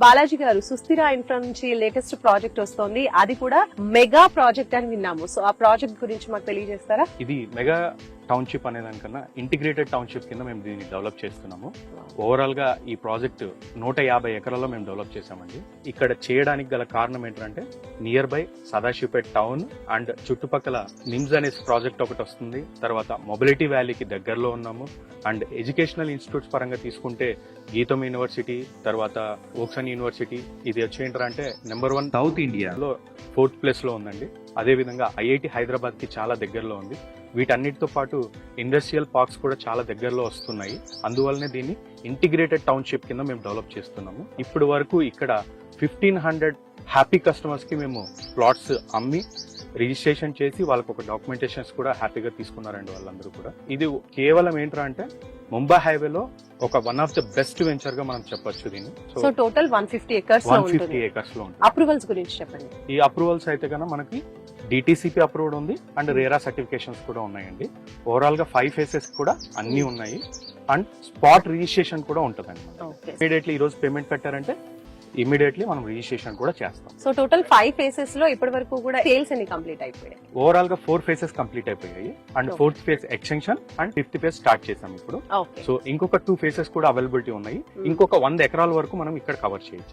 బాలాజీ గారు, సుస్థిర ఇన్ఫ్రా నుంచి లేటెస్ట్ ప్రాజెక్ట్ వస్తోంది, అది కూడా మెగా ప్రాజెక్ట్ అని విన్నాము. సో ఆ ప్రాజెక్ట్ గురించి మాకు తెలియజేస్తారా? ఇది మెగా టౌన్షిప్ అనే దానికన్నా ఇంటిగ్రేటెడ్ టౌన్షిప్ కింద మేము దీన్ని డెవలప్ చేస్తున్నాము. ఓవరాల్ గా ఈ ప్రాజెక్ట్ 150 ఎకరాల్లో మేము డెవలప్ చేసామండి. ఇక్కడ చేయడానికి గల కారణం ఏంటంటే near by Sadasivpet town and చుట్టుపక్కల నిమ్స్ అనే ప్రాజెక్ట్ ఒకటి వస్తుంది. తర్వాత మొబిలిటీ వ్యాలీకి దగ్గరలో ఉన్నాము. అండ్ ఎడ్యుకేషనల్ ఇన్స్టిట్యూట్స్ పరంగా తీసుకుంటే గీతం యూనివర్సిటీ, తర్వాత ఓక్సన్ యూనివర్సిటీ, ఇది వచ్చి ఏంటంటే నెంబర్ 1 సౌత్ ఇండియాలో 4th ప్లేస్ లో ఉందండి. అదే విధంగా ఐఐటి హైదరాబాద్ కి చాలా దగ్గరలో ఉంది. వీటన్నిటితో పాటు ఇండస్ట్రియల్ పార్క్స్ కూడా చాలా దగ్గరలో వస్తున్నాయి. అందువల్లనే దీన్ని ఇంటిగ్రేటెడ్ టౌన్షిప్ కింద మేము డెవలప్ చేస్తున్నాము. ఇప్పుడు వరకు ఇక్కడ 1500 హ్యాపీ కస్టమర్స్ కి మేము ప్లాట్స్ అమ్మి రిజిస్ట్రేషన్ చేసి వాళ్ళకు ఒక డాక్యుమెంటేషన్స్ కూడా హ్యాపీగా తీసుకున్నారండి వాళ్ళందరూ కూడా. ఇది కేవలం ఏంటంటే ముంబై హైవేలో ఒక one of the best venture గా మనం చెప్పొచ్చు దీన్ని. సో టోటల్ 150 ఎకర్స్ లో ఉంటుంది. 150 ఎకర్స్ లో ఉంటుంది. అప్రూవల్స్ గురించి చెప్పండి. ఈ అప్రూవల్స్ అయితే కన్నా మనకి డిటిసిపి అప్రూవ్డ్ ఉంది అండ్ రేరా సర్టిఫికేషన్స్ కూడా ఉన్నాయండి. ఓవరాల్ గా 5 ఫేసెస్ కూడా అన్ని ఉన్నాయి అండ్ స్పాట్ రిజిస్ట్రేషన్ కూడా ఉంటుందండి. ఇమీడియట్లీ ఈ రోజు పేమెంట్ పెట్టారంటే ఇమీడియట్లీ మనం రిజిస్ట్రేషన్ కూడా చేస్తాం. సో టోటల్ 5 ఫేసెస్ లో ఇప్పటి వరకు కూడా సేల్స్ అన్ని కంప్లీట్ అయిపోయాయి. ఓవరాల్ గా 4 ఫేసెస్ కంప్లీట్ అయిపోయాయి and 4th phase extension and 5th phase start చేసాం ఇప్పుడు. సో ఇంకొక 2 ఫేసెస్ కూడా అవైలబిలిటీ ఉన్నాయి. ఇంకొక 100 ఎకరాల వరకు మనం ఇక్కడ కవర్ చేయొచ్చు.